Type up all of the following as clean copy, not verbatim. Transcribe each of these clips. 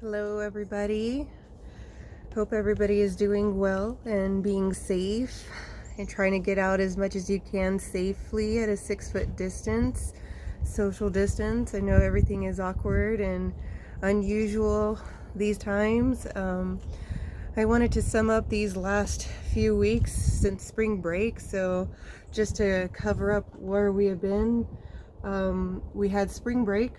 Hello, everybody. Hope everybody is doing well and being safe and trying to get out as much as you can safely at a 6-foot distance, social distance. I know everything is awkward and unusual these times. I wanted to sum up these last few weeks since spring break. So just to cover up where we have been, we had spring break.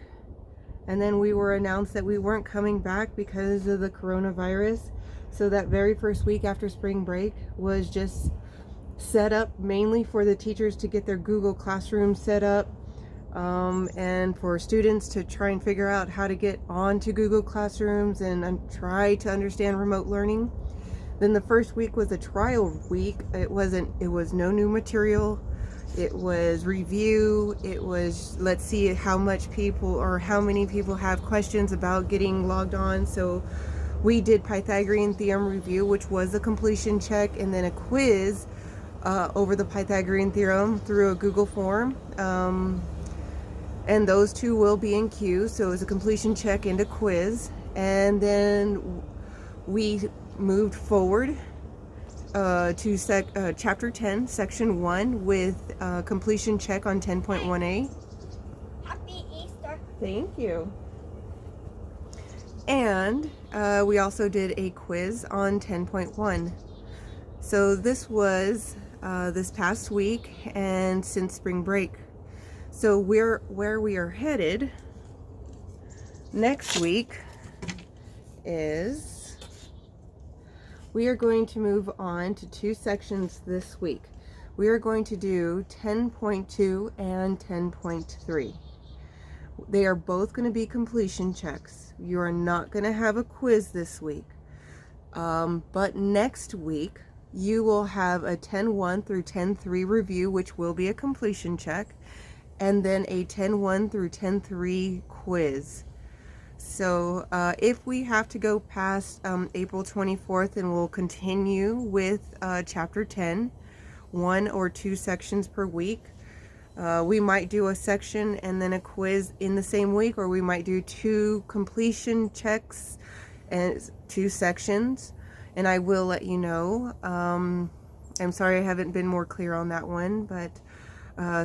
And then we were announced that we weren't coming back because of the coronavirus. So that very first week after spring break was just set up mainly for the teachers to get their Google Classroom set up, and for students to try and figure out how to get onto Google Classrooms and try to understand remote learning. Then the first week was a trial week. It was no new material. It was review. It was, let's see how much people or how many people have questions about getting logged on. So we did Pythagorean theorem review, which was a completion check, and then a quiz over the Pythagorean theorem through a Google form. And those two will be in queue. So it was a completion check and a quiz. And then we moved forward to chapter 10, section 1 with completion check on 10.1a. Happy Easter. Thank you. And we also did a quiz on 10.1. So this was this past week and since spring break. So where we are headed next week is we are going to move on to 2 sections this week. We are going to do 10.2 and 10.3. They are both going to be completion checks. You are not going to have a quiz this week. But next week, you will have a 10.1 through 10.3 review, which will be a completion check, and then a 10.1 through 10.3 quiz. So if we have to go past April 24th, and we'll continue with chapter 10, 1 or 2 sections per week. We might do a section and then a quiz in the same week, or we might do 2 completion checks and 2 sections, and I will let you know. I'm sorry I haven't been more clear on that one, but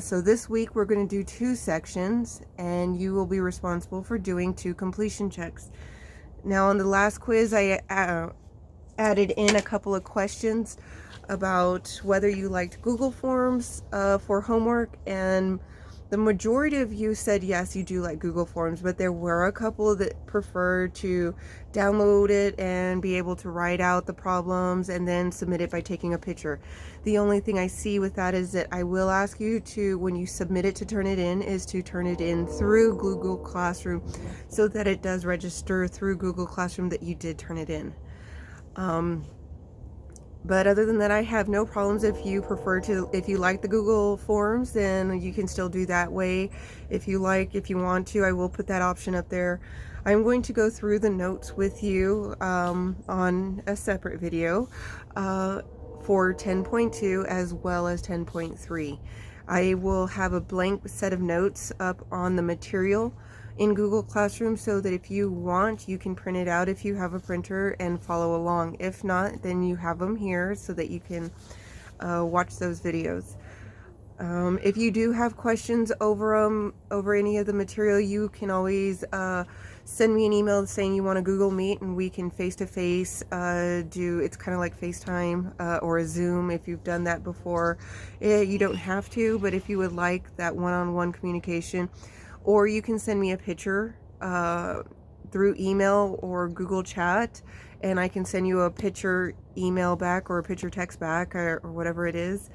so this week we're going to do 2 sections, and you will be responsible for doing 2 completion checks. Now on the last quiz, I added in a couple of questions about whether you liked Google Forms for homework, and the majority of you said yes, you do like Google Forms, but there were a couple that preferred to download it and be able to write out the problems and then submit it by taking a picture. The only thing I see with that is that I will ask you to, when you submit it, to turn it in, is to turn it in through Google Classroom so that it does register through Google Classroom that you did turn it in. But other than that, I have no problems. If you like the Google Forms, then you can still do that way. If you want to, I will put that option up there. I'm going to go through the notes with you on a separate video for 10.2 as well as 10.3. I will have a blank set of notes up on the material in Google Classroom so that if you want, you can print it out if you have a printer and follow along. If not, then you have them here so that you can watch those videos. If you do have questions over any of the material, you can always send me an email saying you want to Google Meet, and we can face-to-face it's kind of like FaceTime or a Zoom if you've done that before. You don't have to, but if you would like that one-on-one communication, or you can send me a picture through email or Google Chat, and I can send you a picture email back or a picture text back or whatever it is.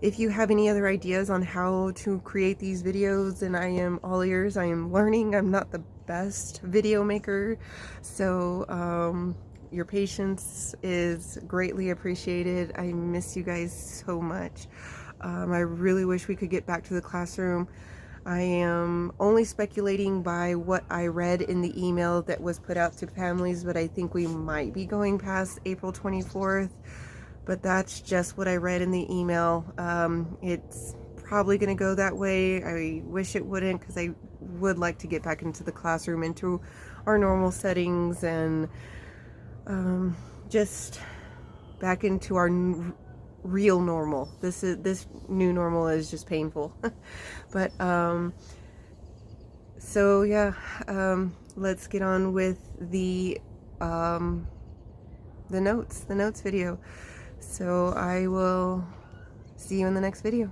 If you have any other ideas on how to create these videos, then I am all ears. I am learning. I'm not the best video maker, so your patience is greatly appreciated. I miss you guys so much. I really wish we could get back to the classroom. I am only speculating by what I read in the email that was put out to families, but I think we might be going past April 24th. But that's just what I read in the email. It's probably going to go that way. I wish it wouldn't, because I would like to get back into the classroom, into our normal settings and just back into our real normal. This new normal is just painful. But so yeah, let's get on with the notes video. So I will see you in the next video.